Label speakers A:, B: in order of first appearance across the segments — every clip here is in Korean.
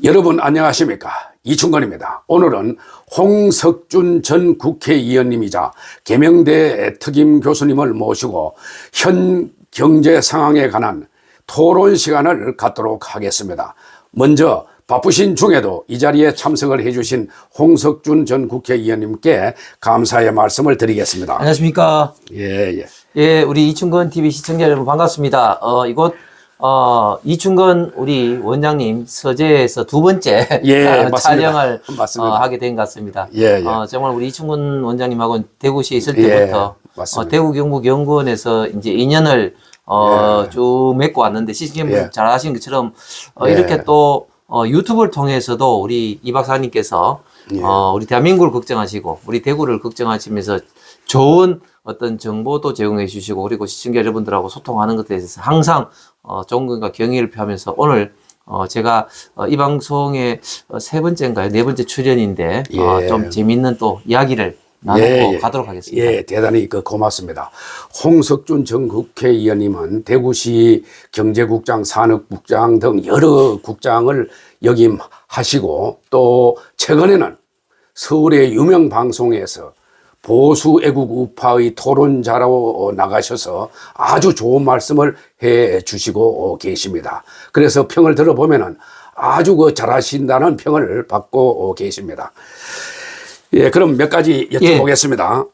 A: 여러분 안녕하십니까? 이충건입니다. 오늘은 홍석준 전 국회의원님이자 계명대 특임 교수님을 모시고 현 경제 상황에 관한 토론 시간을 갖도록 하겠습니다. 먼저 바쁘신 중에도 이 자리에 참석을 해주신 홍석준 전 국회의원님께 감사의 말씀을 드리겠습니다.
B: 안녕하십니까?
A: 예.
B: 예, 우리 이충건 TV 시청자 여러분 반갑습니다. 이곳 이충건 우리 원장님 서재에서 두 번째 촬영을 하게 된 것 같습니다. 정말 우리 이충건 원장님하고는 대구시에 있을 때부터 대구 경북 연구원에서 이제 인연을 쭉 맺고 왔는데 시청자분 잘 아시는 것처럼 이렇게 또 유튜브를 통해서도 우리 이 박사님께서 우리 대한민국을 걱정하시고 우리 대구를 걱정하시면서 좋은 어떤 정보도 제공해 주시고 그리고 시청자 여러분들하고 소통하는 것에 대해서 항상 존경과 경의를 표하면서 오늘 제가 이 방송의 세 번째인가요? 네 번째 출연인데 좀 재밌는 또 이야기를 나누고 가도록 하겠습니다.
A: 예, 대단히 고맙습니다. 홍석준 전 국회의원님은 대구시 경제국장, 산업국장 등 여러 국장을 역임하시고 또 최근에는 서울의 유명 방송에서 보수 애국 우파의 토론자로 나가셔서 아주 좋은 말씀을 해 주시고 계십니다. 그래서 평을 들어보면은 아주 잘하신다는 평을 받고 계십니다. 예, 그럼 몇 가지 여쭤보겠습니다.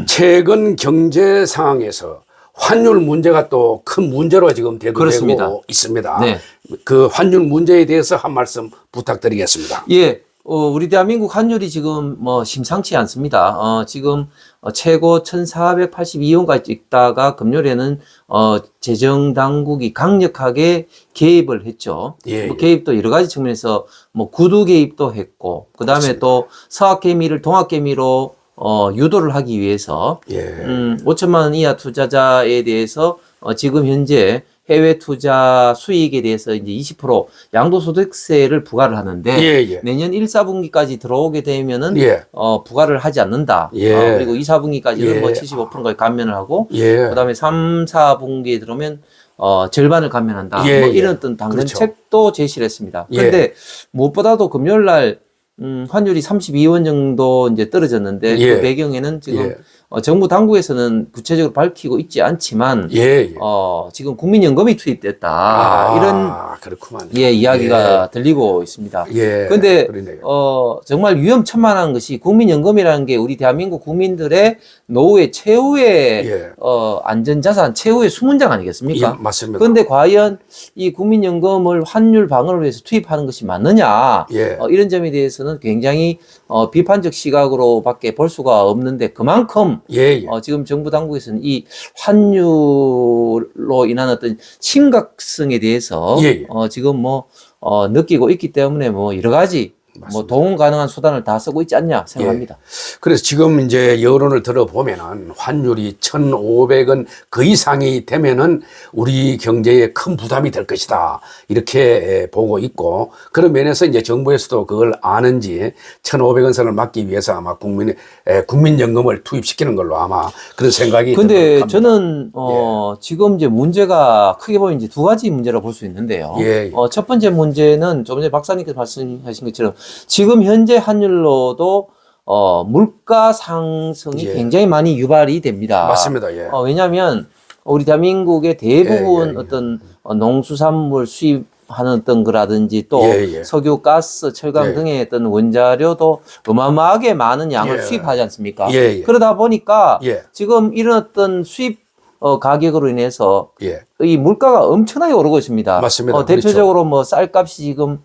A: 최근 경제 상황에서 환율 문제가 또 큰 문제로 지금 대두되고 있습니다.
B: 네.
A: 그 환율 문제에 대해서 한 말씀 부탁드리겠습니다.
B: 예. 우리 대한민국 환율이 지금 심상치 않습니다. 지금 최고 1482원까지 찍다가 금요일에는 재정당국이 강력하게 개입을 했죠. 개입도 여러 가지 측면에서 구두 개입도 했고, 그 다음에 또 서학개미를 동학개미로 유도를 하기 위해서 5천만 원 이하 투자자에 대해서 지금 현재 해외 투자 수익에 대해서 이제 20% 양도소득세를 부과를 하는데 내년 1, 4분기까지 들어오게 되면은 부과를 하지 않는다. 그리고 2, 4분기까지는 75%까지 감면을 하고 그다음에 3, 4분기에 들어오면 절반을 감면한다. 이런 어떤 당근책도 제시를 했습니다. 그런데 무엇보다도 금요일 날 환율이 32원 정도 이제 떨어졌는데 그 배경에는 지금 정부 당국에서는 구체적으로 밝히고 있지 않지만 지금 국민연금이 투입됐다 이런 이야기가 들리고 있습니다. 그런데 정말 위험천만한 것이 국민연금이라는 게 우리 대한민국 국민들의 노후의 최후의 안전자산, 최후의 수문장 아니겠습니까?
A: 맞습니다.
B: 그런데 과연 이 국민연금을 환율 방어를 위해서 투입하는 것이 맞느냐? 이런 점에 대해서는 굉장히 비판적 시각으로밖에 볼 수가 없는데 그만큼 지금 정부 당국에서는 이 환율로 인한 어떤 심각성에 대해서 지금 느끼고 있기 때문에 여러 가지 동원 가능한 수단을 다 쓰고 있지 않냐 생각합니다.
A: 그래서 지금 이제 여론을 들어보면은 환율이 1,500원 그 이상이 되면은 우리 경제에 큰 부담이 될 것이다. 이렇게 보고 있고 그런 면에서 이제 정부에서도 그걸 아는지 1,500원 선을 막기 위해서 아마 국민연금을 투입시키는 걸로 아마 그런 생각이 듭니다.
B: 근데 저는 지금 이제 문제가 크게 보면 이제 두 가지 문제라고 볼 수 있는데요. 첫 번째 문제는 좀 전에 박사님께서 말씀하신 것처럼 지금 현재 환율로도 물가 상승이 굉장히 많이 유발이 됩니다.
A: 맞습니다.
B: 왜냐하면 우리 대한민국의 대부분 어떤 농수산물 수입하는 어떤 거라든지 또 석유, 가스, 철강 등의 어떤 원자료도 어마어마하게 많은 양을 수입하지 않습니까? 그러다 보니까 지금 이런 어떤 수입 가격으로 인해서 이 물가가 엄청나게 오르고 있습니다.
A: 맞습니다.
B: 대표적으로 쌀값이 지금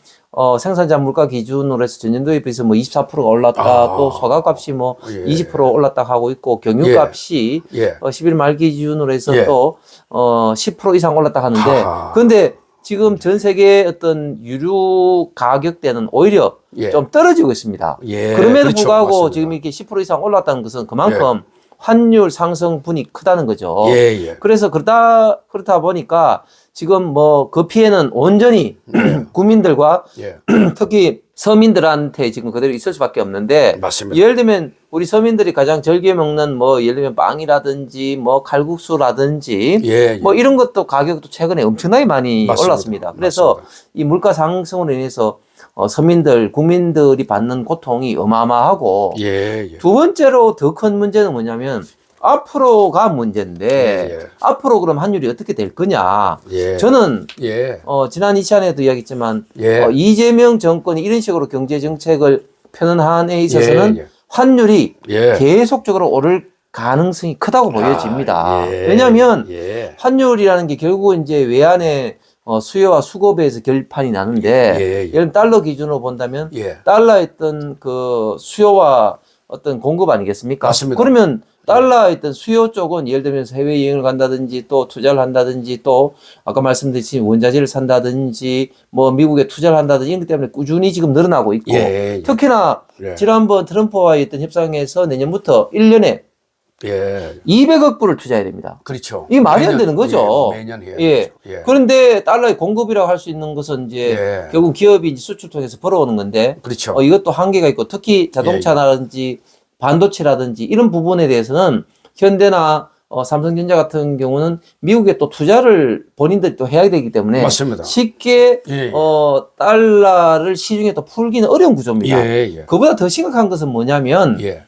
B: 생산자 물가 기준으로 해서 전년도에 비해서 24%가 올랐다. 또 소가값이 20% 올랐다 하고 있고 경유값이 10일 말 기준으로 해서 또 10% 이상 올랐다 하는데 그런데 지금 전 세계 어떤 유류 가격대는 오히려 좀 떨어지고 있습니다. 그럼에도 불구하고 맞습니다. 지금 이렇게 10% 이상 올랐다는 것은 그만큼 환율 상승분이 크다는 거죠. 그래서 그렇다 보니까 지금 그 피해는 온전히 국민들과 특히 서민들한테 지금 그대로 있을 수밖에 없는데
A: 맞습니다.
B: 예를 들면 우리 서민들이 가장 즐겨 먹는 예를 들면 빵이라든지 칼국수라든지 이런 것도 가격도 최근에 엄청나게 많이 올랐습니다. 그래서 이 물가 상승으로 인해서 서민들, 국민들이 받는 고통이 어마어마하고
A: 예, 예.
B: 두 번째로 더 큰 문제는 뭐냐면 앞으로가 문제인데
A: 예, 예.
B: 앞으로 그럼 환율이 어떻게 될 거냐.
A: 예.
B: 저는
A: 예.
B: 지난 이 시간에도 이야기했지만
A: 예.
B: 이재명 정권이 이런 식으로 경제 정책을 펴는 한에 있어서는
A: 예, 예.
B: 환율이
A: 예.
B: 계속적으로 오를 가능성이 크다고 보여집니다.
A: 예.
B: 왜냐하면
A: 예.
B: 환율이라는 게 결국은 이제 외환의 수요와 수급에서 결판이 나는데
A: 예, 예.
B: 예를 들면 달러 기준으로 본다면
A: 예.
B: 달러의 어떤 그 수요와 어떤 공급 아니겠습니까?
A: 맞습니다.
B: 그러면 달러의 어떤 수요 쪽은 예를 들면 해외여행을 간다든지 또 투자를 한다든지 또 아까 말씀드린 원자재를 산다든지 뭐 미국에 투자를 한다든지 이런 것 때문에 꾸준히 지금 늘어나고 있고
A: 예, 예.
B: 특히나
A: 예.
B: 지난번 트럼프와의 어떤 협상에서 내년부터 1년에
A: 예.
B: 200억 불을 투자해야 됩니다.
A: 그렇죠.
B: 이게 말이 안 되는 거죠.
A: 매년 해야
B: 예.
A: 되죠. 예.
B: 그런데 달러의 공급이라고 할 수 있는 것은 이제
A: 예.
B: 결국 기업이 이제 수출 통해서 벌어오는 건데
A: 그렇죠.
B: 이것도 한계가 있고 특히 자동차라든지 반도체라든지 이런 부분에 대해서는 현대나 삼성전자 같은 경우는 미국에 또 투자를 본인들이 또 해야 되기 때문에
A: 맞습니다.
B: 쉽게
A: 예, 예.
B: 달러를 시중에 또 풀기는 어려운 구조입니다.
A: 예, 예.
B: 그보다 더 심각한 것은 뭐냐면
A: 예.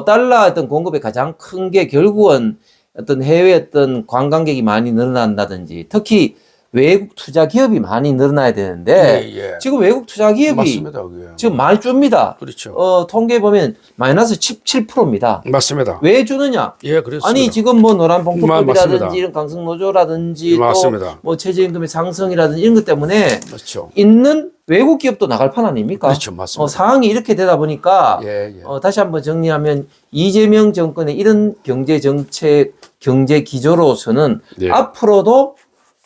B: 달러 어떤 공급의 가장 큰 게 결국은 어떤 해외 어떤 관광객이 많이 늘어난다든지 특히 외국 투자 기업이 많이 늘어나야 되는데
A: 예, 예.
B: 지금 외국 투자 기업이
A: 맞습니다. 그게.
B: 지금 많이 줍니다.
A: 그렇죠.
B: 통계 보면 마이너스 17%입니다.
A: 맞습니다.
B: 왜 주느냐?
A: 예, 그렇습니다.
B: 아니 지금 뭐 노란봉투법이라든지
A: 맞습니다.
B: 이런 강성노조라든지
A: 맞습니다.
B: 또 뭐 최저임금의 상승이라든지 이런 것 때문에
A: 그렇죠.
B: 있는 외국 기업도 나갈 판 아닙니까?
A: 그렇죠. 맞습니다.
B: 상황이 이렇게 되다 보니까
A: 예, 예.
B: 다시 한번 정리하면 이재명 정권의 이런 경제 정책, 경제 기조로서는
A: 예.
B: 앞으로도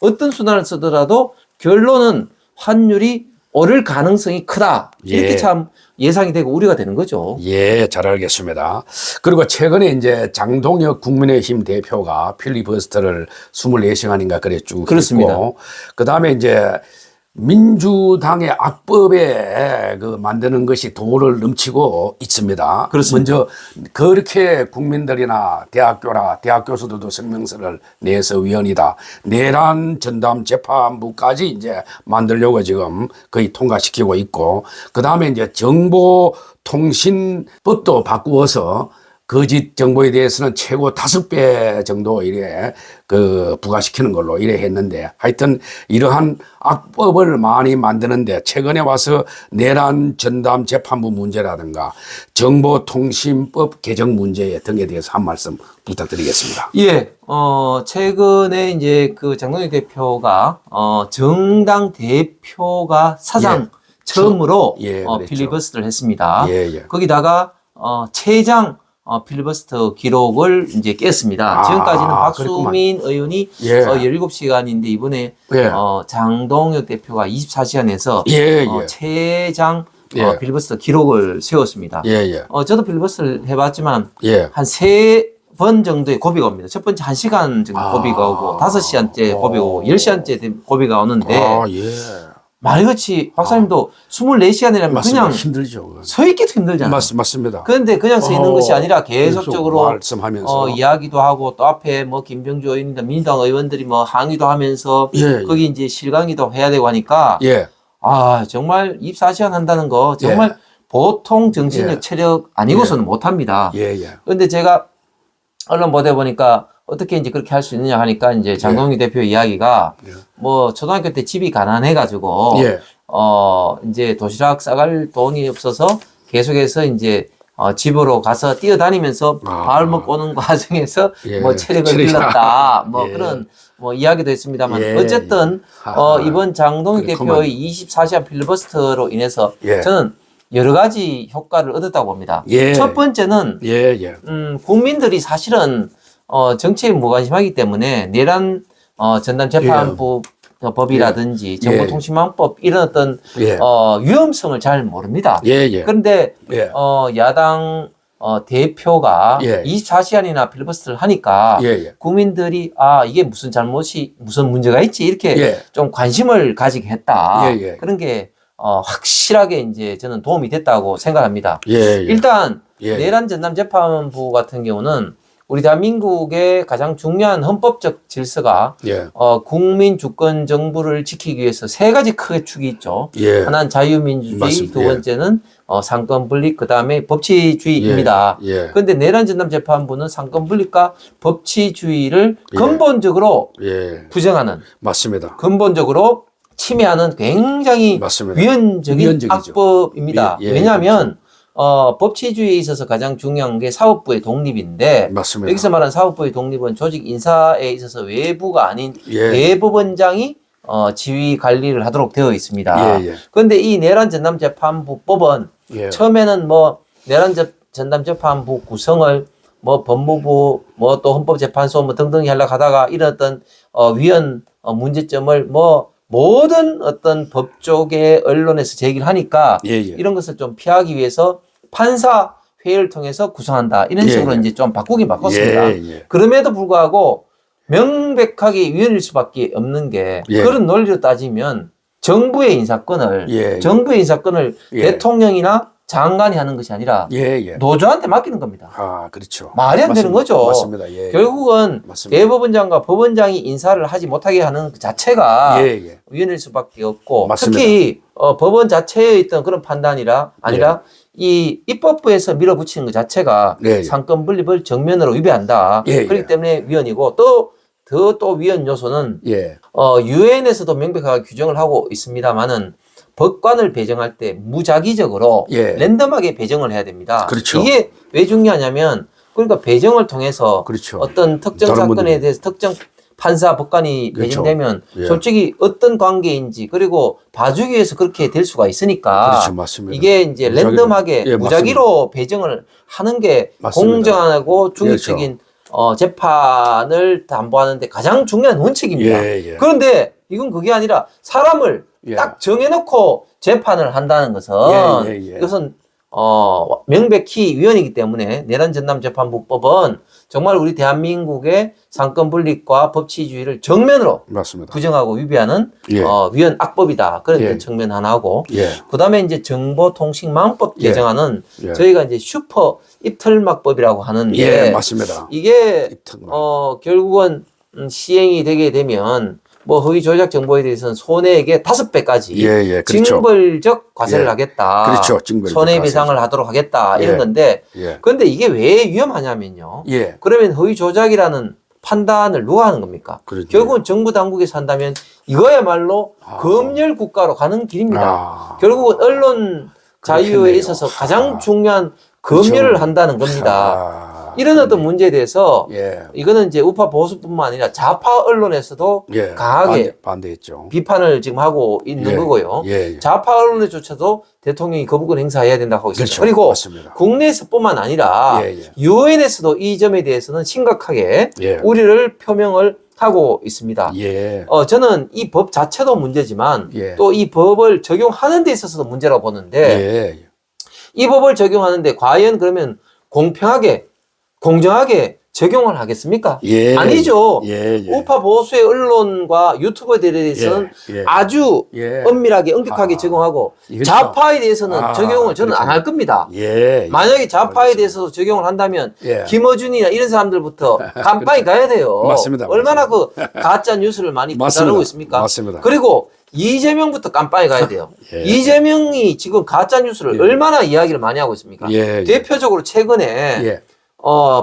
B: 어떤 수단을 쓰더라도 결론은 환율이 오를 가능성이 크다. 이렇게
A: 예.
B: 참 예상이 되고 우려가 되는 거죠.
A: 예, 잘 알겠습니다. 그리고 최근에 이제 장동혁 국민의힘 대표가 필리버스터를 24시간인가 그래 쭉
B: 그렇습니다.
A: 했고, 그 다음에 이제 민주당의 악법에 그 만드는 것이 도를 넘치고 있습니다.
B: 그렇습니다.
A: 먼저 그렇게 국민들이나 대학 교수들도 성명서를 내서 위헌이다. 내란 전담 재판부까지 이제 만들려고 지금 거의 통과시키고 있고, 그 다음에 이제 정보통신법도 바꾸어서 거짓 정보에 대해서는 최고 5배 정도 이래 부과시키는 걸로 이래 했는데 하여튼 이러한 악법을 많이 만드는데 최근에 와서 내란 전담 재판부 문제라든가 정보통신법 개정 문제 등에 대해서 한 말씀 부탁드리겠습니다.
B: 예, 최근에 이제 그 장동혁 대표가, 정당 대표가 사상 처음으로
A: 예, 그랬죠.
B: 필리버스터를 했습니다.
A: 예, 예.
B: 거기다가, 최장 필리버스터 기록을 이제 깼습니다. 지금까지는 박수민 의원이
A: 예.
B: 17시간인데 이번에
A: 예.
B: 장동혁 대표가 24시간에서
A: 예, 예.
B: 최장
A: 예.
B: 필리버스터 기록을 세웠습니다.
A: 예, 예.
B: 저도 필리버스터를 해봤지만
A: 예.
B: 한 3번 정도의 고비가 옵니다. 첫 번째 1시간 정도 고비가 오고 5시간째 고비가 오고 10시간째 고비가 오는데
A: 아, 예.
B: 말같이 박사님도 24시간이라면
A: 맞습니다.
B: 그냥
A: 힘들죠.
B: 서 있기도 힘들잖아요.
A: 맞습니다.
B: 그런데 그냥 서 있는 것이 아니라 계속적으로
A: 말씀하면서
B: 이야기도 하고 또 앞에 뭐 김병주 의원이나 민주당 의원들이 뭐 항의도 하면서
A: 예,
B: 거기 이제 실강의도 해야 되고 하니까
A: 예.
B: 정말 24시간 한다는 거 정말 보통 정신력
A: 예.
B: 체력 아니고서는 못 합니다.
A: 예, 예.
B: 그런데 제가 언론 보다 보니까 어떻게 이제 그렇게 할 수 있느냐 하니까 이제 장동희 대표 이야기가
A: 예.
B: 뭐 초등학교 때 집이 가난해가지고
A: 예.
B: 이제 도시락 싸갈 돈이 없어서 계속해서 이제 집으로 가서 뛰어다니면서 밥 먹고 오는 과정에서
A: 예.
B: 뭐 체력을
A: 체력이-
B: 길렀다 뭐
A: 예.
B: 그런 뭐 이야기도 했습니다만
A: 예.
B: 어쨌든
A: 하하.
B: 이번 장동희
A: 그렇구만.
B: 대표의 24시간 필리버스터로 인해서
A: 예.
B: 저는 여러 가지 효과를 얻었다고 봅니다.
A: 예.
B: 첫 번째는
A: 예, 예.
B: 국민들이 사실은 정치에 무관심하기 때문에 내란 전담 재판부 법이라든지 정보통신망법 이런 어떤
A: 예.
B: 위험성을 잘 모릅니다.
A: 예, 예.
B: 그런데
A: 예.
B: 야당 대표가
A: 예.
B: 24시간이나 필리버스터를 하니까
A: 예, 예.
B: 국민들이 이게 무슨 문제가 있지 이렇게
A: 예.
B: 좀 관심을 가지게 했다.
A: 예, 예.
B: 그런 게 확실하게 이제 저는 도움이 됐다고 생각합니다.
A: 예, 예.
B: 일단
A: 예.
B: 내란 전담 재판부 같은 경우는 우리 대한민국의 가장 중요한 헌법적 질서가
A: 예.
B: 국민 주권 정부를 지키기 위해서 세 가지 크게 축이 있죠.
A: 예.
B: 하나는 자유민주주의,
A: 맞습니다.
B: 두 번째는 상권 분립, 그 다음에 법치주의입니다.
A: 예.
B: 그런데 내란 전담 재판부는 상권 분립과 법치주의를
A: 예.
B: 근본적으로
A: 예.
B: 부정하는,
A: 맞습니다.
B: 근본적으로 침해하는 굉장히
A: 맞습니다.
B: 위헌적인
A: 위헌적이죠.
B: 악법입니다.
A: 예, 예,
B: 왜냐하면 법치주의에 있어서 가장 중요한 게 사법부의 독립인데
A: 맞습니다.
B: 여기서 말하는 사법부의 독립은 조직 인사에 있어서 외부가 아닌
A: 예.
B: 대법원장이 지휘 관리를 하도록 되어 있습니다.
A: 예, 예.
B: 그런데 이 내란 전담 재판부법은
A: 예.
B: 처음에는 뭐 내란 전담 재판부 구성을 뭐 법무부 뭐 또 헌법재판소 뭐 등등이 하려고 하다가 이런 어떤 위헌 문제점을 뭐 모든 어떤 법조계 언론에서 제기를 하니까
A: 예, 예.
B: 이런 것을 좀 피하기 위해서 판사 회의를 통해서 구성한다 이런
A: 예,
B: 식으로
A: 예.
B: 이제 좀 바꾸긴 바꿨습니다.
A: 예, 예.
B: 그럼에도 불구하고 명백하게 위헌일 수밖에 없는 게
A: 예.
B: 그런 논리로 따지면 정부의 인사권을
A: 예.
B: 예. 대통령이나 장관이 하는 것이 아니라
A: 예, 예.
B: 노조한테 맡기는 겁니다.
A: 아, 그렇죠.
B: 말이 안 되는 거죠.
A: 맞습니다. 예.
B: 결국은
A: 맞습니다.
B: 대법원장과 법원장이 인사를 하지 못하게 하는 그 자체가
A: 예, 예.
B: 위헌일 수밖에 없고
A: 맞습니다.
B: 특히 법원 자체에 있던 그런 판단이라 아니라 이 입법부에서 밀어붙이는 것 자체가
A: 예, 예.
B: 상권 분립을 정면으로 위배한다.
A: 예,
B: 그렇기
A: 예.
B: 때문에 위헌이고 또 위헌 요소는
A: 예.
B: 유엔에서도 명백하게 규정을 하고 있습니다만은 법관을 배정할 때 무작위적으로
A: 예.
B: 랜덤하게 배정을 해야 됩니다.
A: 그렇죠.
B: 이게 왜 중요하냐면 그러니까 배정을 통해서
A: 그렇죠.
B: 어떤 특정
A: 다른
B: 사건에
A: 분들이.
B: 대해서 특정 판사 법관이
A: 그렇죠.
B: 배정되면
A: 예.
B: 솔직히 어떤 관계인지 그리고 봐주기 위해서 그렇게 될 수가 있으니까
A: 그렇죠. 맞습니다.
B: 이게 이제
A: 무작위로.
B: 랜덤하게
A: 예,
B: 무작위로 배정을 하는 게
A: 맞습니다.
B: 공정하고 중립적인 재판을 담보하는데 가장 중요한 원칙입니다.
A: 예, 예.
B: 그런데 이건 그게 아니라 사람을
A: 예.
B: 딱 정해놓고 재판을 한다는 것은
A: 예, 예, 예.
B: 이것은 명백히 위헌이기 때문에 내란 전담 재판부법은 정말 우리 대한민국의 상권 분립과 법치주의를 정면으로
A: 맞습니다.
B: 부정하고 위배하는
A: 예.
B: 위헌 악법이다. 그런
A: 예.
B: 측면 하나고
A: 예.
B: 그다음에 이제 정보통신망법
A: 예.
B: 개정안은
A: 예.
B: 저희가 이제 슈퍼 입틀막법이라고 하는데
A: 예, 맞습니다.
B: 이게
A: 입틀막.
B: 결국은 시행이 되게 되면 뭐 허위 조작 정보에 대해서는 손해액의 5배까지
A: 예, 예. 그렇죠.
B: 징벌적 과세를
A: 예.
B: 하겠다.
A: 그렇죠. 징벌적
B: 손해배상을
A: 과세죠.
B: 하도록 하겠다.
A: 예.
B: 이런 건데
A: 예.
B: 그런데 이게 왜 위험하냐면요.
A: 예.
B: 그러면 허위 조작이라는 판단을 누가 하는 겁니까?
A: 그렇죠.
B: 결국은 정부 당국에서 한다면 이거야말로
A: 아.
B: 검열 국가로 가는 길입니다.
A: 아.
B: 결국은 언론 자유에
A: 그렇겠네요.
B: 있어서 가장
A: 아.
B: 중요한 검열을
A: 그렇죠.
B: 한다는 겁니다.
A: 아.
B: 이런 어떤 문제에 대해서
A: 예.
B: 이거는 이제 우파 보수뿐만 아니라 좌파 언론에서도
A: 예.
B: 강하게
A: 반대했죠.
B: 비판을 지금 하고 있는
A: 예.
B: 거고요.
A: 예. 예.
B: 좌파 언론에조차도 대통령이 거부권 행사해야 된다고 하고 있습니다.
A: 그렇죠.
B: 그리고
A: 맞습니다.
B: 국내에서뿐만 아니라
A: 예, 예.
B: 유엔에서도 이 점에 대해서는 심각하게
A: 예.
B: 우려를 표명을 하고 있습니다.
A: 예.
B: 저는 이 법 자체도 문제지만
A: 예.
B: 또 이 법을 적용하는 데 있어서도 문제라고 보는데
A: 예.
B: 이 법을 적용하는데 과연 그러면 공평하게 공정하게 적용을 하겠습니까?
A: 예.
B: 아니죠.
A: 예. 예.
B: 우파 보수의 언론과 유튜버들에 대해서는
A: 예.
B: 아주
A: 예.
B: 엄밀하게 엄격하게
A: 아.
B: 적용하고
A: 이거
B: 좌파에 대해서는
A: 아,
B: 적용을 저는 안 할 겁니다.
A: 예.
B: 만약에 좌파에
A: 알겠습니다.
B: 대해서 적용을 한다면
A: 예.
B: 김어준이나 이런 사람들부터 깜빵이 가야 돼요.
A: 맞습니다.
B: 얼마나 그 가짜 뉴스를 많이 퍼다르고 있습니까?
A: 맞습니다.
B: 그리고 이재명부터 깜빵에 가야 돼요.
A: 예.
B: 이재명이 지금 가짜 뉴스를
A: 예.
B: 얼마나 이야기를 많이 하고 있습니까?
A: 예.
B: 대표적으로 최근에
A: 예.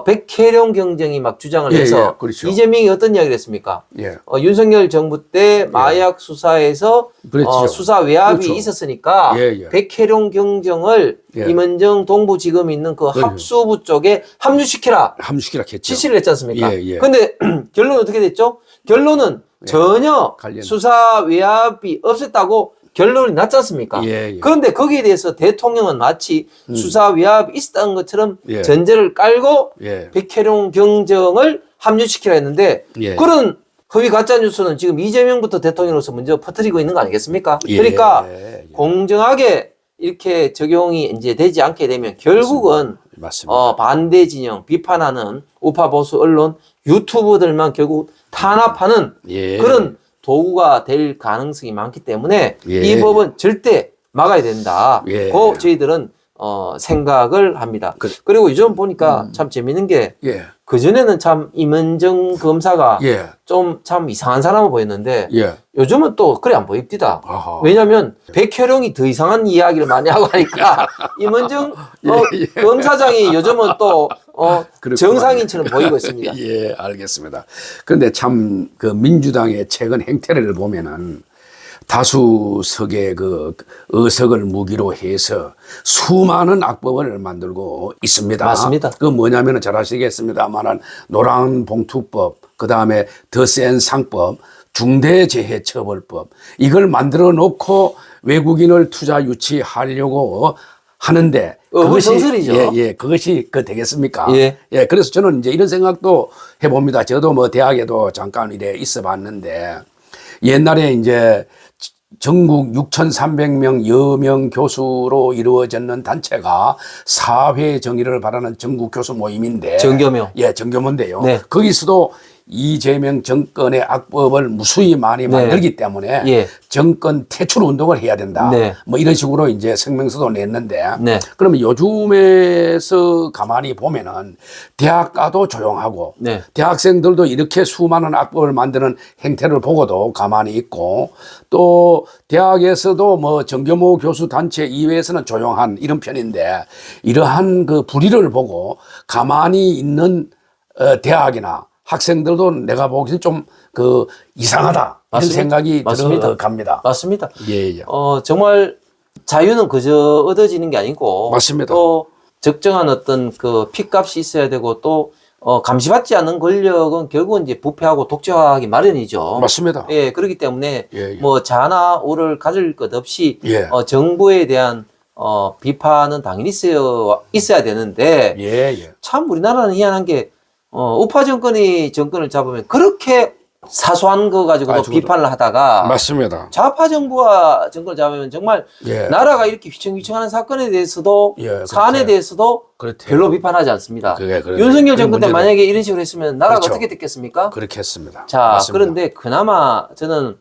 B: 백혜령 경쟁이 막 주장을
A: 예,
B: 해서
A: 예, 그렇죠.
B: 이재명이 어떤 이야기를 했습니까?
A: 예.
B: 윤석열 정부 때 마약 수사에서
A: 그렇죠.
B: 수사 외압이
A: 그렇죠.
B: 있었으니까
A: 예, 예.
B: 백혜령 경정을
A: 예.
B: 임원정 동부지검 있는 그
A: 그렇죠.
B: 합수부 쪽에 합류시키라
A: 함수키라 했죠.
B: 지시를 했지 않습니까?
A: 예, 예.
B: 근데 결론은 어떻게 됐죠? 결론은 전혀
A: 관련.
B: 수사 외압이 없었다고 결론이 났지 않습니까?
A: 예, 예.
B: 그런데 거기에 대해서 대통령은 마치 수사 외압이 있었던 것처럼
A: 예.
B: 전제를 깔고
A: 예.
B: 백혜룡 경정을 합류시키라 했는데
A: 예.
B: 그런 허위 가짜 뉴스는 지금 이재명부터 대통령으로서 먼저 퍼뜨리고 있는 거 아니겠습니까?
A: 예.
B: 그러니까
A: 예.
B: 공정하게 이렇게 적용이 이제 되지 않게 되면 결국은
A: 맞습니다.
B: 반대 진영 비판하는 우파 보수 언론 유튜브들만 결국 탄압하는
A: 예.
B: 그런 도구가 될 가능성이 많기 때문에
A: 예.
B: 이 법은 절대 막아야 된다.
A: 예.
B: 그 저희들은 생각을 합니다.
A: 그래.
B: 그리고 요즘 보니까 참 재밌는 게
A: 예.
B: 그전에는 참 임은정 검사가
A: 예.
B: 좀 참 이상한 사람으로 보였는데
A: 예.
B: 요즘은 또 그래 안 보입니다.
A: 아하.
B: 왜냐하면 백혜령이 더 이상한 이야기를 많이 하고 하니까 임은정 검사장이 요즘은 또
A: 그렇구나.
B: 정상인처럼 보이고 있습니다.
A: 예, 알겠습니다. 그런데 참 그 민주당의 최근 행태를 보면은 다수석의 그 의석을 무기로 해서 수많은 악법을 만들고 있습니다.
B: 맞습니다.
A: 그 뭐냐면은 잘 아시겠습니다만은 노란봉투법, 그 다음에 더 센 상법, 중대재해처벌법 이걸 만들어 놓고 외국인을 투자 유치하려고 하는데
B: 어불성설이죠.
A: 그것이 되겠습니까?
B: 예.
A: 예, 그래서 저는 이제 이런 생각도 해봅니다. 저도 뭐 대학에도 잠깐 이래 있어 봤는데 옛날에 이제 전국 6,300명 여명 교수로 이루어졌는 단체가 사회 정의를 바라는 전국 교수 모임인데
B: 정교묘.
A: 예, 정교모인데요.
B: 네.
A: 거기서도 이재명 정권의 악법을 무수히 많이 만들기 때문에
B: 예.
A: 정권 퇴출 운동을 해야 된다.
B: 네.
A: 뭐 이런 식으로 이제 성명서도 냈는데
B: 네.
A: 그러면 요즘에서 가만히 보면은 대학가도 조용하고
B: 네.
A: 대학생들도 이렇게 수많은 악법을 만드는 행태를 보고도 가만히 있고 또 대학에서도 뭐 정교모 교수 단체 이외에서는 조용한 이런 편인데 이러한 그 불의를 보고 가만히 있는 대학이나 학생들도 내가 보기엔 좀 그 이상하다 이런
B: 맞습니다.
A: 생각이
B: 맞습니다.
A: 들어갑니다.
B: 맞습니다.
A: 예, 예. 정말
B: 자유는 그저 얻어지는 게 아니고
A: 맞습니다.
B: 또 적정한 어떤 그 핏값이 있어야 되고 또 감시받지 않는 권력은 결국은 이제 부패하고 독재화하기 마련이죠.
A: 맞습니다.
B: 예, 그렇기 때문에
A: 예, 예.
B: 뭐 자나 오를 가질 것 없이
A: 예.
B: 정부에 대한 비판은 당연히 있어야 되는데
A: 예, 예.
B: 참 우리나라는 희한한 게 우파 정권이 정권을 잡으면 그렇게 사소한 거 가지고도 비판을 하다가
A: 맞습니다.
B: 좌파 정부가 정권을 잡으면 정말
A: 예.
B: 나라가 이렇게 휘청휘청하는 사건에 대해서도
A: 예,
B: 사안에
A: 그렇죠.
B: 대해서도
A: 그렇대요.
B: 별로 비판하지 않습니다.
A: 그게
B: 윤석열
A: 그게
B: 정권 때
A: 문제다.
B: 만약에 이런 식으로 했으면 나라가
A: 그렇죠.
B: 어떻게 됐겠습니까?
A: 그렇게 했습니다.
B: 자,
A: 맞습니다.
B: 그런데 그나마 저는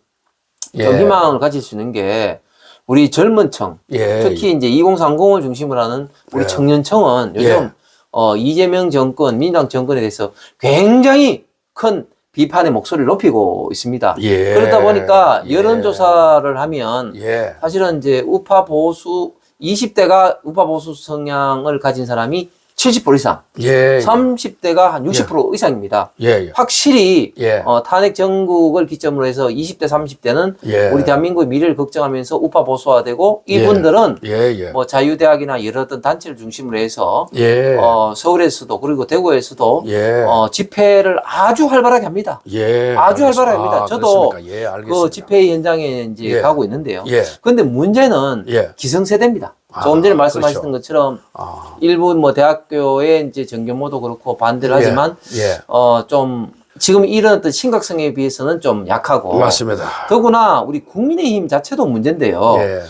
A: 예.
B: 희망을 가질 수 있는 게 우리 젊은 층,
A: 예.
B: 특히 이제 2030을 중심으로 하는 우리
A: 예.
B: 청년층은 요즘
A: 예.
B: 이재명 정권, 민주당 정권에 대해서 굉장히 큰 비판의 목소리를 높이고 있습니다.
A: 예.
B: 그러다 보니까
A: 예.
B: 여론조사를 하면
A: 예.
B: 사실은 이제 우파 보수 20대가 우파 보수 성향을 가진 사람이 70% 이상,
A: 예.
B: 30대가 한 60% 이상입니다.
A: 예. 예.
B: 확실히
A: 예.
B: 탄핵 정국을 기점으로 해서 20대, 30대는
A: 예.
B: 우리 대한민국의 미래를 걱정하면서 우파 보수화되고 이분들은
A: 예. 예.
B: 뭐 자유대학이나 여러 어떤 단체를 중심으로 해서
A: 예.
B: 서울에서도 그리고 대구에서도
A: 예.
B: 집회를 아주 활발하게 합니다.
A: 예.
B: 아주
A: 알겠습니다.
B: 활발하게 합니다. 저도
A: 그렇습니까? 예, 알겠습니다.
B: 그 집회 현장에 이제
A: 예.
B: 가고 있는데요.
A: 예.
B: 그런데 문제는
A: 예.
B: 기성세대입니다.
A: 아,
B: 조금 전에 말씀하셨던
A: 그렇죠.
B: 것처럼
A: 아.
B: 일부 뭐 대학교의 이제 정교모도 그렇고 반대를
A: 예.
B: 하지만
A: 예.
B: 좀 지금 이런 어떤 심각성에 비해서는 좀 약하고
A: 맞습니다.
B: 더구나 우리 국민의힘 자체도 문제인데요.
A: 예.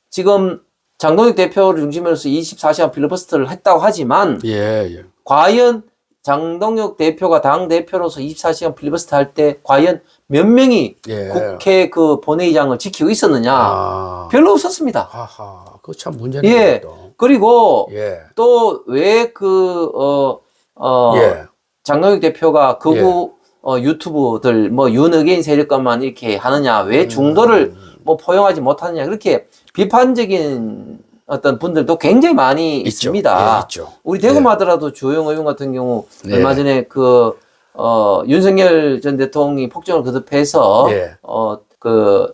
B: 지금 장동혁 대표를 중심으로 해서 24시간 필리버스터를 했다고 하지만
A: 예. 예.
B: 과연 장동혁 대표가 당 대표로서 24시간 필리버스터 할 때 과연 몇 명이
A: 예.
B: 국회 그 본회의장을 지키고 있었느냐?
A: 아.
B: 별로 없었습니다.
A: 하하. 그거 참 문제네요.
B: 예.
A: 또.
B: 그리고
A: 예.
B: 또 왜
A: 예.
B: 장동혁 대표가 극우 유튜브들 뭐 윤어게인 세력과만 이렇게 하느냐? 왜 중도를 뭐 포용하지 못하느냐? 그렇게 비판적인 어떤 분들도 굉장히 많이
A: 있죠.
B: 있습니다.
A: 예, 있죠.
B: 우리 대구만 하더라도 주호영 의원 같은 경우
A: 예.
B: 얼마 전에 윤석열 전 대통령이 폭정을 거듭해서
A: 예.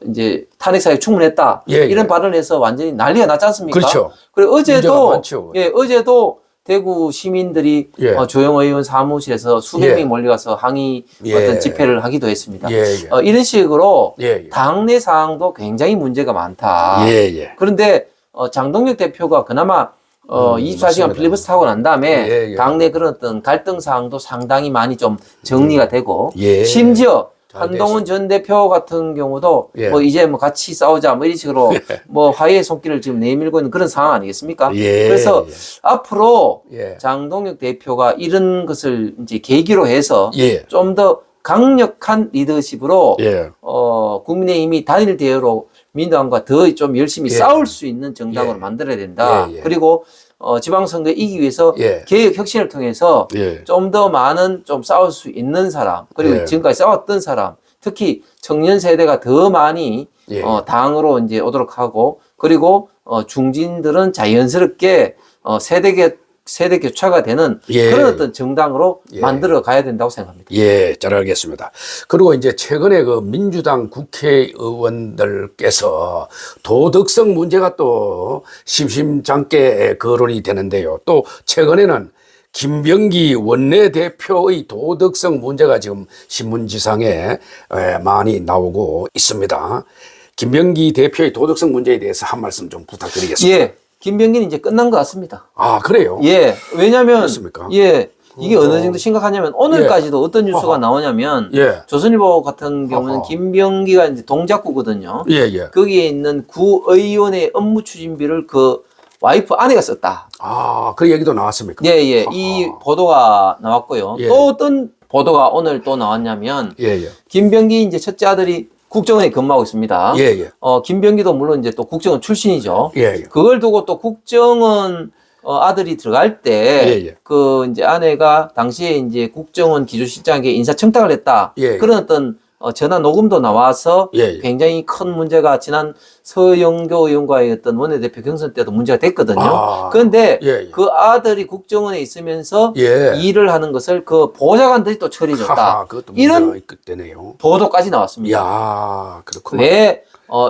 B: 이제 탄핵 사유 충분했다.
A: 예, 예.
B: 이런 발언을 해서 완전히 난리가 났지 않습니까?
A: 그렇죠.
B: 그리고
A: 문제가
B: 어제도
A: 많죠.
B: 어제도 대구 시민들이
A: 예.
B: 조영 의원 사무실에서 수백
A: 예.
B: 명이 몰려가서 항의
A: 예.
B: 어떤 집회를 하기도 했습니다.
A: 예. 예.
B: 이런 식으로
A: 예. 예.
B: 당내 사항도 굉장히 문제가 많다.
A: 예. 예.
B: 그런데 장동혁 대표가 그나마 24시간
A: 맞습니다.
B: 필리버스터 하고 난 다음에
A: 예, 예.
B: 당내 그런 어떤 갈등 사항도 상당히 많이 좀 정리가 되고
A: 예.
B: 심지어
A: 잘
B: 한동훈 전 대표 같은 경우도
A: 예.
B: 뭐 이제 뭐 같이 싸우자 뭐 이런 식으로 뭐 화해의 손길을 지금 내밀고 있는 그런 상황 아니겠습니까?
A: 예.
B: 그래서 앞으로
A: 예.
B: 장동혁 대표가 이런 것을 이제 계기로 해서
A: 예.
B: 좀 더 강력한 리더십으로
A: 예.
B: 국민의힘이 단일 대우로 민주당과 더 좀 열심히
A: 예.
B: 싸울 수 있는 정당으로
A: 예.
B: 만들어야 된다.
A: 예, 예.
B: 그리고 지방선거 이기기 위해서
A: 예.
B: 개혁 혁신을 통해서
A: 예.
B: 좀 더 많은 좀 싸울 수 있는 사람, 그리고
A: 예.
B: 지금까지 싸웠던 사람, 특히 청년 세대가 더 많이
A: 예.
B: 당으로 이제 오도록 하고, 그리고 중진들은 자연스럽게 세대 교차가 되는
A: 예.
B: 그런 어떤 정당으로
A: 예.
B: 만들어 가야 된다고 생각합니다.
A: 예, 잘 알겠습니다. 그리고 이제 최근에 그 민주당 국회의원들께서 도덕성 문제가 또 심심찮게 거론이 되는데요. 또 최근에는 김병기 원내대표의 도덕성 문제가 지금 신문지상에 많이 나오고 있습니다. 김병기 대표의 도덕성 문제에 대해서 한 말씀 좀 부탁드리겠습니다.
B: 예. 김병기는 이제 끝난 것 같습니다.
A: 아, 그래요?
B: 예. 왜냐면,
A: 그렇습니까?
B: 예. 이게 어느 정도 심각하냐면, 오늘까지도 어떤 뉴스가
A: 아하.
B: 나오냐면,
A: 예.
B: 조선일보 같은 경우는
A: 아하.
B: 김병기가 이제 동작구거든요.
A: 예, 예.
B: 거기에 있는 구의원의 업무 추진비를 그 와이프 아내가 썼다.
A: 아, 그 얘기도 나왔습니까?
B: 예, 예.
A: 아하.
B: 이 보도가 나왔고요.
A: 예.
B: 또 어떤 보도가 오늘 또 나왔냐면,
A: 예, 예.
B: 김병기 이제 첫째 아들이 국정원에 근무하고 있습니다.
A: 예, 예.
B: 김병기도 물론 이제 또 국정원 출신이죠.
A: 예, 예.
B: 그걸 두고 또 국정원 아들이 들어갈 때,
A: 예, 예.
B: 그 이제 아내가 당시에 이제 국정원 기조실장에게 인사청탁을 했다.
A: 예, 예.
B: 그런 어떤 전화 녹음도 나와서
A: 예, 예.
B: 굉장히 큰 문제가 지난 서영교 의원과의 어떤 원내대표 경선 때도 문제가 됐거든요.
A: 아.
B: 그런데
A: 예, 예.
B: 그 아들이 국정원에 있으면서
A: 예.
B: 일을 하는 것을 그 보좌관들이 또 처리해줬다.
A: 하하, 그것도
B: 이런
A: 문제가 있겠네요.
B: 보도까지 나왔습니다.
A: 이야, 그렇구나.
B: 왜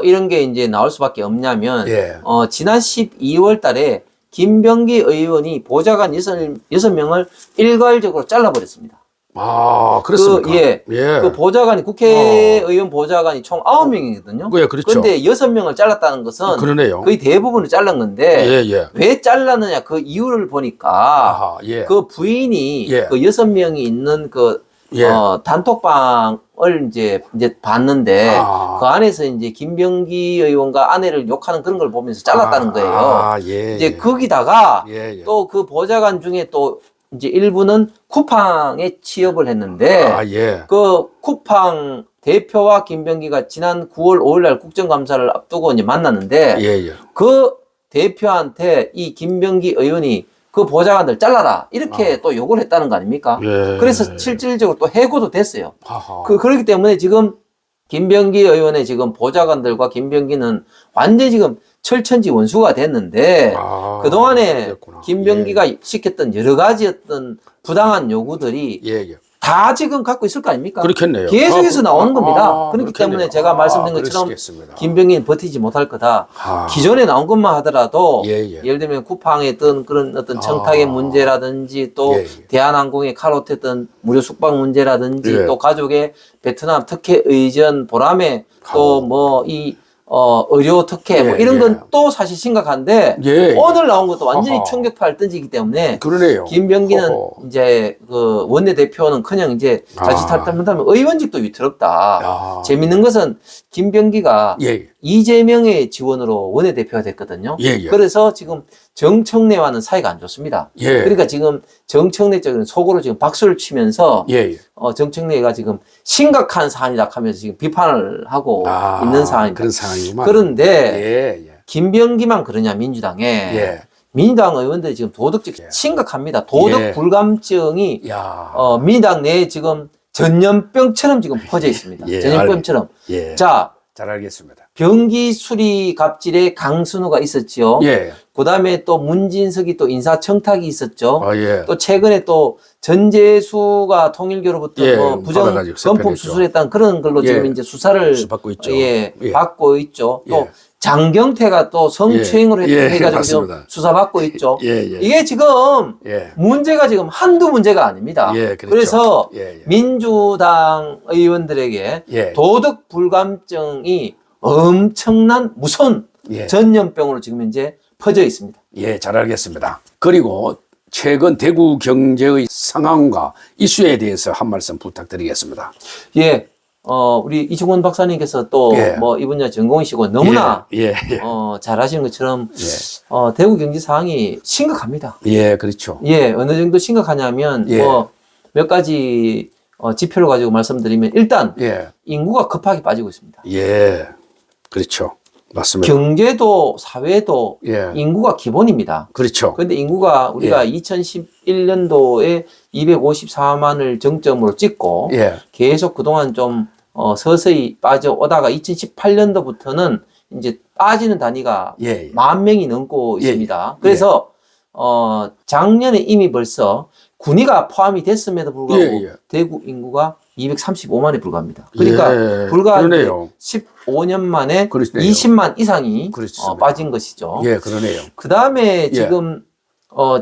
B: 이런 게 이제 나올 수밖에 없냐면
A: 예.
B: 지난 12월 달에 김병기 의원이 보좌관 6명을 일괄적으로 잘라버렸습니다.
A: 아, 그렇습니까?
B: 예.
A: 예.
B: 그 보좌관이, 국회의원 보좌관이 총 9명이거든요.
A: 예, 그렇죠.
B: 그런데 6명을 잘랐다는 것은
A: 그러네요.
B: 거의 대부분을 잘른 건데,
A: 예, 예.
B: 왜 잘랐느냐, 그 이유를 보니까,
A: 아하, 예.
B: 그 부인이
A: 예.
B: 그 6명이 있는 그,
A: 예.
B: 단톡방을 이제 봤는데,
A: 아.
B: 그 안에서 이제 김병기 의원과 아내를 욕하는 그런 걸 보면서 잘랐다는 거예요.
A: 아, 예.
B: 이제 거기다가
A: 예, 예.
B: 또 그 보좌관 중에 또 이제 일부는 쿠팡에 취업을 했는데,
A: 아, 예.
B: 그 쿠팡 대표와 김병기가 지난 9월 5일 날 국정감사를 앞두고 이제 만났는데,
A: 예, 예.
B: 그 대표한테 이 김병기 의원이 그 보좌관들 잘라라 이렇게 또 요구를 했다는 거 아닙니까?
A: 예.
B: 그래서 실질적으로 또 해고도 됐어요.
A: 하하.
B: 그렇기 때문에 지금 김병기 의원의 지금 보좌관들과 김병기는 완전히 지금 철천지 원수가 됐는데,
A: 아,
B: 그동안에
A: 그랬구나.
B: 김병기가 시켰던 여러 가지 어떤 부당한 요구들이
A: 예, 예.
B: 다 지금 갖고 있을 거 아닙니까?
A: 그렇겠네요.
B: 계속해서 나오는 겁니다. 그렇기
A: 그렇겠네요.
B: 때문에 제가 말씀드린 것처럼
A: 그러시겠습니다.
B: 김병기는 버티지 못할 거다.
A: 아.
B: 기존에 나온 것만 하더라도
A: 예, 예.
B: 예를 들면 쿠팡에 있던 그런 어떤 청탁의 문제라든지 또
A: 예, 예.
B: 대한항공의 카로트했던 무료 숙박 문제라든지
A: 예.
B: 또 가족의 베트남 특혜 의전 보람에 또 뭐 이 의료 특혜 뭐
A: 예,
B: 이런
A: 예.
B: 건 또 사실 심각한데
A: 예.
B: 오늘 나온 것도 완전히
A: 아하.
B: 충격파를 던지기 때문에
A: 그러네요.
B: 김병기는
A: 허허.
B: 이제 그 원내대표는 커녕 이제 자칫하다면 의원직도 위태롭다.
A: 아.
B: 재밌는 것은 김병기가
A: 예, 예.
B: 이재명의 지원으로 원내대표가 됐거든요.
A: 예, 예.
B: 그래서 지금 정청래와는 사이가 안 좋습니다.
A: 예.
B: 그러니까 지금 정청래 쪽은 속으로 지금 박수를 치면서
A: 예, 예.
B: 정청래가 지금 심각한 사안이다 하면서 지금 비판을 하고 있는 사안입니다.
A: 그런 상황이구만.
B: 그런데
A: 예, 예.
B: 김병기만 그러냐 민주당에
A: 예.
B: 민주당 의원들이 지금 도덕적 심각합니다. 도덕
A: 예.
B: 불감증이
A: 야.
B: 민주당 내에 지금 전염병처럼 지금 퍼져 있습니다.
A: 예,
B: 전염병처럼.
A: 예.
B: 자,
A: 잘 알겠습니다.
B: 병기 수리 갑질에 강순우가 있었지요.
A: 예.
B: 그다음에 또 문진석이 또 인사청탁이 있었죠.
A: 아, 예.
B: 또 최근에 또 전재수가 통일교로부터
A: 예,
B: 뭐 부정
A: 받아가지고
B: 건품
A: 세편했죠.
B: 수술했다는 그런 걸로
A: 예,
B: 지금 이제 수사를
A: 수받고 있죠.
B: 예,
A: 예.
B: 받고 있죠. 또
A: 예.
B: 장경태가 또 성추행으로
A: 예,
B: 해가지고 지금
A: 맞습니다.
B: 수사받고 있죠.
A: 예, 예.
B: 이게 지금
A: 예.
B: 문제가 지금 한두 문제가 아닙니다.
A: 예, 그렇죠.
B: 그래서
A: 예, 예.
B: 민주당 의원들에게
A: 예.
B: 도덕 불감증이 엄청난 무서운
A: 예.
B: 전염병으로 지금 이제 퍼져 있습니다.
A: 예, 잘 알겠습니다. 그리고 최근 대구 경제의 상황과 이슈에 대해서 한 말씀 부탁드리겠습니다.
B: 예, 우리 이충원 박사님께서 또
A: 예.
B: 뭐 이 분야 전공이시고 너무나
A: 예, 예.
B: 잘하시는 것처럼
A: 예.
B: 대구 경제 상황이 심각합니다.
A: 예, 그렇죠.
B: 예, 어느 정도 심각하냐면
A: 예.
B: 뭐 몇 가지 지표를 가지고 말씀드리면 일단
A: 예.
B: 인구가 급하게 빠지고 있습니다.
A: 예. 그렇죠. 맞습니다.
B: 경제도 사회도
A: 예.
B: 인구가 기본입니다.
A: 그렇죠.
B: 그런데 인구가 우리가 2011년도에 254만을 정점으로 찍고
A: 예.
B: 계속 그동안 좀 서서히 빠져오다가 2018년도부터는 이제 빠지는 단위가
A: 예.
B: 10,000명이 넘고
A: 예.
B: 있습니다. 그래서 작년에 이미 벌써 군위가 포함이 됐음에도 불구하고 대구 인구가 235만에 불과합니다. 그러니까 불과
A: 그러네요.
B: 15년 만에
A: 그러시네요.
B: 20만 이상이
A: 그렇습니다.
B: 빠진 것이죠.
A: 예, 그러네요.
B: 그 다음에 지금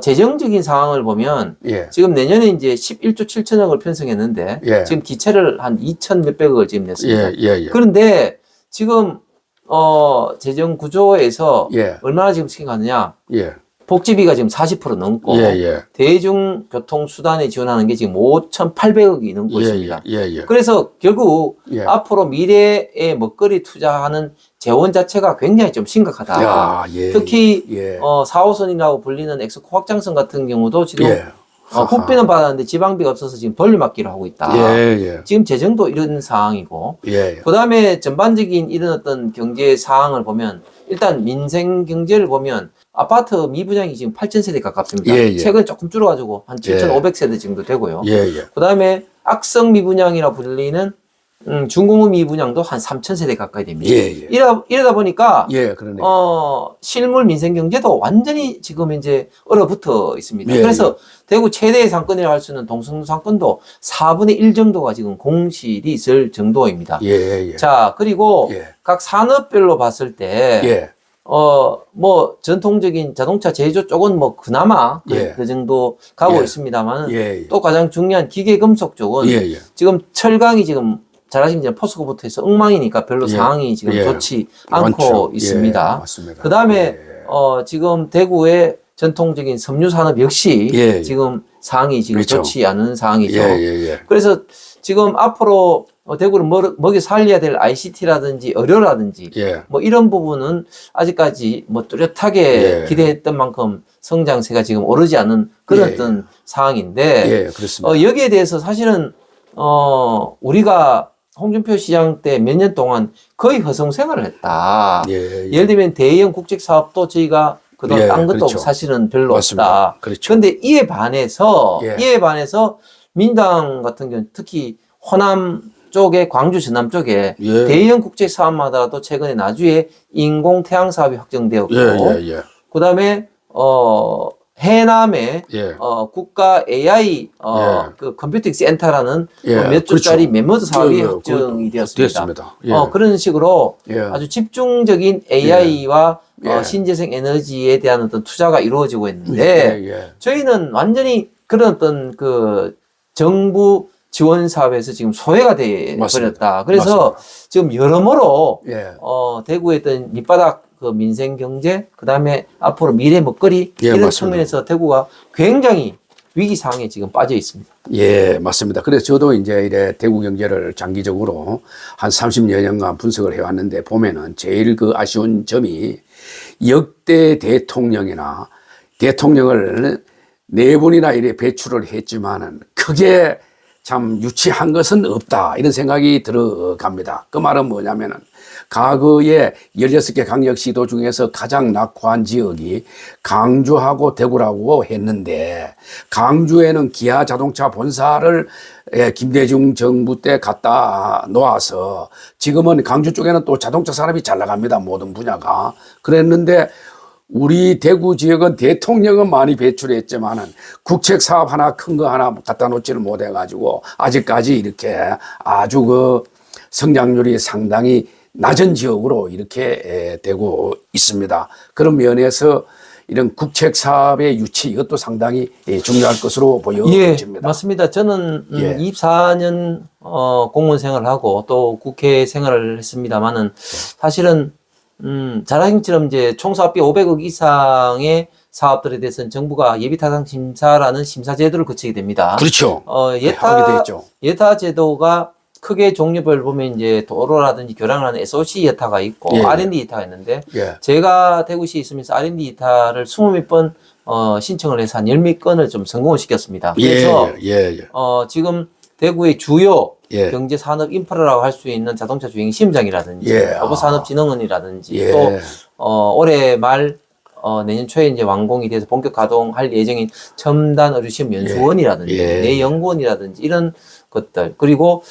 B: 재정적인 상황을 보면
A: 예.
B: 지금 내년에 이제 11조 7천억을 편성했는데
A: 예.
B: 지금 기체를 한 2천 몇백억을 지금 냈습니다.
A: 예.
B: 그런데 지금 재정 구조에서
A: 예.
B: 얼마나 지금 생각하느냐?
A: 예.
B: 복지비가 지금 40% 넘고 대중교통수단에 지원하는 게 지금 5,800억이 넘고 있습니다. 그래서 결국 앞으로 미래에 먹거리 투자하는 재원 자체가 굉장히 좀 심각하다. 특히 4호선이라고 불리는 엑스코 확장선 같은 경우도 지금 국비는 받았는데 지방비가 없어서 지금 돌려막기를 하고 있다. 지금 재정도 이런 상황이고 그 다음에 전반적인 이런 어떤 경제 상황을 보면 일단 민생 경제를 보면 아파트 미분양이 지금 8,000세대 가깝습니다. 최근 조금 줄어가지고 한 7,500세대 정도 되고요. 그 다음에 악성 미분양이라 불리는 중공업 미분양도 한 3,000세대 가까이 됩니다. 이러다 보니까 실물 민생 경제도 완전히 지금 이제 얼어붙어 있습니다. 그래서 대구 최대의 상권이라고 할 수 있는 동성로 상권도 4분의 1 정도가 지금 공실이 있을 정도입니다. 자, 그리고 각 산업별로 봤을 때 뭐 전통적인 자동차 제조 쪽은 뭐 그나마 그 정도 가고 있습니다만 또 가장 중요한 기계 금속 쪽은 지금 철강이 지금 잘 아시는 포스코부터 해서 엉망이니까 별로 상황이 지금 좋지 않고 있습니다. 그 다음에 지금 대구의 전통적인 섬유 산업 역시 지금 상황이 지금 좋지 않은 상황이죠. 그래서 지금 앞으로 대구를 먹여 살려야 될 ICT라든지 의료라든지 뭐 이런 부분은 아직까지 뭐 뚜렷하게 기대했던 만큼 성장세가 지금 오르지 않은 그런 어떤 상황인데 여기에 대해서 사실은 우리가 홍준표 시장 때 몇 년 동안 거의 허송생활을 했다. 예를 들면 대형 국책 사업도 저희가 그동안 딴 것도 사실은 별로 없다. 그런데 이에 반해서 민당 같은 경우는 특히 호남 쪽에 광주 전남 쪽에 대형 국책 사업마다도 최근에 나주에 인공 태양 사업이 확정되었고 그다음에 해남에 국가 AI 그 컴퓨팅 센터라는 몇 조짜리 멤버드 사업이 확정이 되었습니다. 그런 식으로 아주 집중적인 AI와 신재생 에너지에 대한 어떤 투자가 이루어지고 있는데 저희는 완전히 그런 어떤 그 정부 지원 사업에서 지금 소외가 돼 버렸다. 그래서 지금 여러모로 대구에 있던 밑바닥 그 민생 경제, 그 다음에 앞으로 미래 먹거리 이런 측면에서 대구가 굉장히 위기 상황에 지금 빠져 있습니다.
A: 맞습니다. 그래서 저도 이제 이래 대구 경제를 장기적으로 한 30여 년간 분석을 해왔는데 보면은 제일 그 아쉬운 점이 역대 대통령이나 대통령을 4번이나 이래 배출을 했지만은 크게 참 유치한 것은 없다 이런 생각이 들어갑니다. 그 말은 뭐냐면은 과거에 16개 강력시도 중에서 가장 낙후한 지역이 강주하고 대구라고 했는데 강주에는 기아 자동차 본사를 김대중 정부 때 갖다 놓아서 지금은 강주 쪽에는 또 자동차 산업이 잘 나갑니다. 모든 분야가. 그랬는데 우리 대구 지역은 대통령은 많이 배출했지만은 국책 사업 하나 큰 거 하나 갖다 놓지를 못해 가지고 아직까지 이렇게 아주 그 성장률이 상당히 낮은 지역으로 이렇게 되고 있습니다. 그런 면에서 이런 국책 사업의 유치 이것도 상당히 중요할 것으로 보여집니다.
B: 맞습니다. 저는 24년 공무원 생활을 하고 또 국회 생활을 했습니다만은 사실은 잘 아신 것처럼 이제 총 사업비 500억 이상의 사업들에 대해서는 정부가 예비타당 심사라는 심사 제도를 거치게 됩니다.
A: 그렇죠.
B: 예타 제도가 크게 종류별 보면 이제 도로라든지 교량을 하는 SOC 예타가 있고 R&D 예타가 있는데 제가 대구시에 있으면서 R&D 예타를 20몇 번 신청을 해서 한 10몇 건을 좀 성공을 시켰습니다. 그래서 지금 대구의 주요
A: 예.
B: 경제 산업 인프라라고 할 수 있는 자동차 주행 시험장이라든지
A: 예.
B: 로봇산업진흥원이라든지
A: 예.
B: 또 올해 말 내년 초에 이제 완공이 돼서 본격 가동할 예정인 첨단 의료시험 연수원이라든지
A: 예.
B: 내연구원이라든지 이런 것들 그리고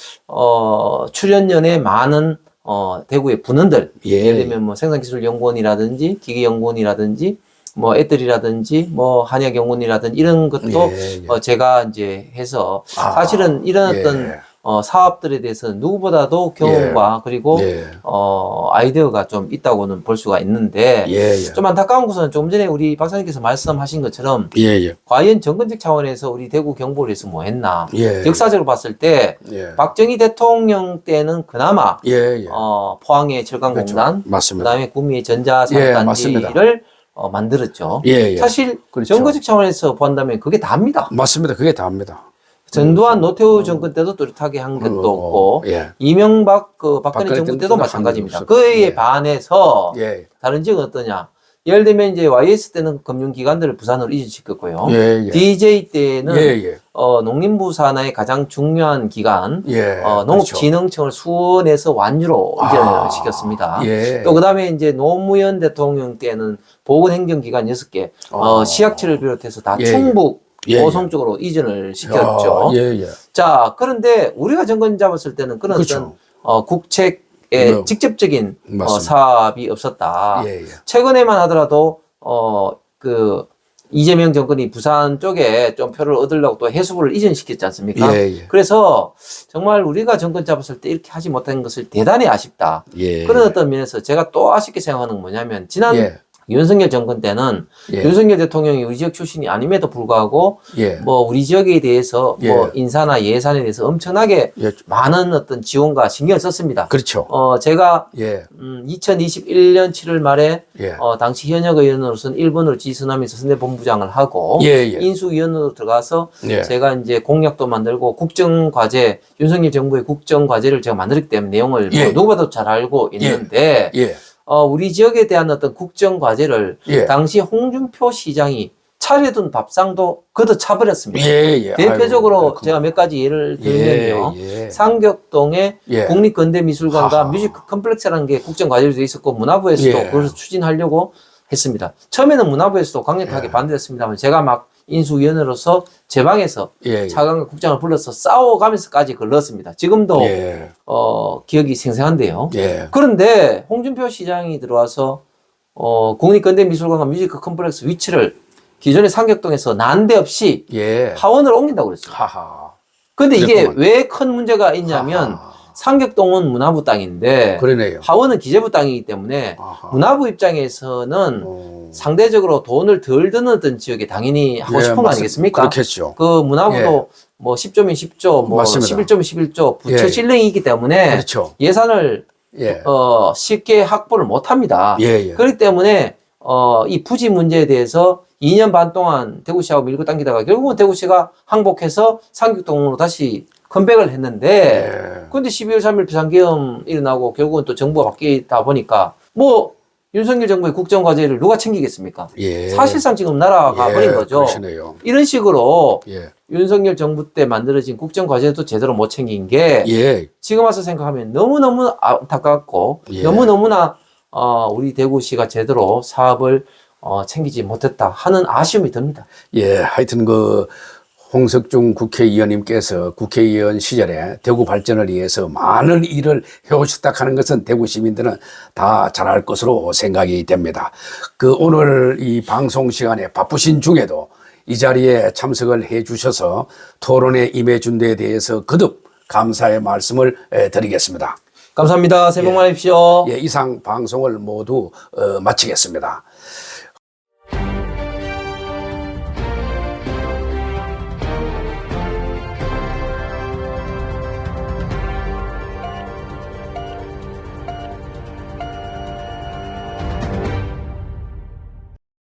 B: 출연연의 많은 대구의 분원들
A: 예.
B: 예를 들면 뭐 생산기술연구원이라든지 기계연구원이라든지 뭐 애들이라든지 뭐 한약연구원이라든지 이런 것도
A: 예.
B: 제가 이제 해서
A: 아,
B: 사실은 이런
A: 예.
B: 어떤 사업들에 대해서는 누구보다도 경험과 그리고
A: 예.
B: 아이디어가 좀 있다고는 볼 수가 있는데
A: 예.
B: 좀 안타까운 것은 조금 전에 우리 박사님께서 말씀하신 것처럼
A: 예.
B: 과연 정권적 차원에서 우리 대구 경보를 해서 뭐 했나
A: 예.
B: 역사적으로 봤을 때
A: 예.
B: 박정희 대통령 때는 그나마
A: 예.
B: 포항의 철강공단
A: 그렇죠. 맞습니다.
B: 그다음에 구미의
A: 예,
B: 전자산업단지를 만들었죠.
A: 예.
B: 사실
A: 그렇죠.
B: 정거적 차원에서 본다면 그게 답니다.
A: 맞습니다. 그게 다입니다.
B: 전두환 노태우 정권 때도 뚜렷하게 한 것도 없고
A: 예.
B: 이명박 박근혜 정부
A: 때는
B: 때도
A: 한
B: 마찬가지입니다.
A: 적이 없었고.
B: 그에
A: 예.
B: 반해서
A: 예.
B: 다른 지역은 어떠냐? 예를 들면 이제 YS 때는 금융기관들을 부산으로 이전시켰고요.
A: 예.
B: DJ 때는
A: 예.
B: 농림부 산하의 가장 중요한 기관
A: 예.
B: 농업진흥청을 수원에서 완주로
A: 아.
B: 이전을 시켰습니다.
A: 예.
B: 또 그다음에 이제 노무현 대통령 때는 보건행정기관 6개 시약처를 비롯해서 다
A: 예.
B: 충북
A: 예.
B: 고성 쪽으로 이전을 시켰죠.
A: 예.
B: 자, 그런데 우리가 정권 잡았을 때는 그런
A: 그렇죠.
B: 어떤 국책의
A: 뭐,
B: 직접적인
A: 맞습니다.
B: 사업이 없었다.
A: 예.
B: 최근에만 하더라도 이재명 정권이 부산 쪽에 좀 표를 얻으려고 또 해수부를 이전시켰지 않습니까?
A: 예.
B: 그래서 정말 우리가 정권 잡았을 때 이렇게 하지 못한 것을 대단히 아쉽다.
A: 예.
B: 그런 어떤 면에서 제가 또 아쉽게 생각하는 건 뭐냐면 지난
A: 예.
B: 윤석열 정권 때는
A: 예.
B: 윤석열 대통령이 우리 지역 출신이 아님에도 불구하고
A: 예.
B: 뭐 우리 지역에 대해서
A: 예.
B: 뭐 인사나 예산에 대해서 엄청나게
A: 예.
B: 많은 어떤 지원과 신경을 썼습니다.
A: 그렇죠.
B: 제가
A: 예.
B: 2021년 7월 말에
A: 예.
B: 당시 현역 의원으로서는 일본으로 지선하면서 선대본부장을 하고
A: 예.
B: 인수위원으로 들어가서
A: 예.
B: 제가 이제 공약도 만들고 국정과제 윤석열 정부의 국정과제를 제가 만들었기 때문에 내용을
A: 예.
B: 뭐 누구보다도 잘 알고 있는데
A: 예.
B: 우리 지역에 대한 어떤 국정과제를
A: 예.
B: 당시 홍준표 시장이 차려둔 밥상도 걷어 차버렸습니다.
A: 예.
B: 대표적으로
A: 아이고,
B: 제가 몇 가지 예를 들면요.
A: 예.
B: 상격동에
A: 예.
B: 국립근대미술관과
A: 하하.
B: 뮤직 컴플렉스라는 게 국정과제로 되어 있었고 문화부에서도
A: 예.
B: 그걸 추진하려고 했습니다. 처음에는 문화부에서도 강력하게
A: 예.
B: 반대했습니다만 제가 막 인수위원으로서 제 방에서
A: 예.
B: 차관과 국장을 불러서 싸워가면서까지 그걸 넣었습니다. 지금도
A: 예.
B: 기억이 생생한데요.
A: 예.
B: 그런데 홍준표 시장이 들어와서 국립근대미술관과 뮤직 컴플렉스 위치를 기존의 상격동에서 난데없이
A: 예.
B: 하원을 옮긴다고 그랬어요.
A: 하하.
B: 근데 이게
A: 그랬구만.
B: 왜 큰 문제가 있냐면
A: 하하.
B: 상격동은 문화부 땅인데
A: 그러네요.
B: 하원은 기재부 땅이기 때문에
A: 아하.
B: 문화부 입장에서는
A: 어.
B: 상대적으로 돈을 덜 드는 어떤 지역에 당연히 하고
A: 예,
B: 싶은 거
A: 맞습니다.
B: 아니겠습니까?
A: 그렇겠죠.
B: 그 문화부도 뭐 10조면 10조, 뭐
A: 맞습니다.
B: 11조면 11조 부처
A: 예.
B: 실령이기 때문에
A: 그렇죠.
B: 예산을
A: 예.
B: 쉽게 확보를 못 합니다.
A: 예.
B: 그렇기 때문에 이 부지 문제에 대해서 2년 반 동안 대구시하고 밀고 당기다가 결국은 대구시가 항복해서 상격동으로 다시 컴백을 했는데
A: 예.
B: 근데 12월 3일 비상계엄 일어나고 결국은 또 정부가 바뀌다 보니까 뭐 윤석열 정부의 국정과제를 누가 챙기겠습니까?
A: 예.
B: 사실상 지금 날아가
A: 예,
B: 버린 거죠.
A: 그러시네요.
B: 이런 식으로
A: 예.
B: 윤석열 정부 때 만들어진 국정과제도 제대로 못 챙긴 게
A: 예.
B: 지금 와서 생각하면 너무너무 안타깝고
A: 예.
B: 너무너무나 우리 대구시가 제대로 사업을 챙기지 못했다 하는 아쉬움이 듭니다.
A: 예. 하여튼 홍석중 국회의원님께서 국회의원 시절에 대구 발전을 위해서 많은 일을 해오셨다 하는 것은 대구 시민들은 다 잘 알 것으로 생각이 됩니다. 오늘 이 방송 시간에 바쁘신 중에도 이 자리에 참석을 해 주셔서 토론에 임해 준 데에 대해서 거듭 감사의 말씀을 드리겠습니다.
B: 감사합니다. 새해 복 많이 받으십시오.
A: 예, 이상 방송을 모두 마치겠습니다.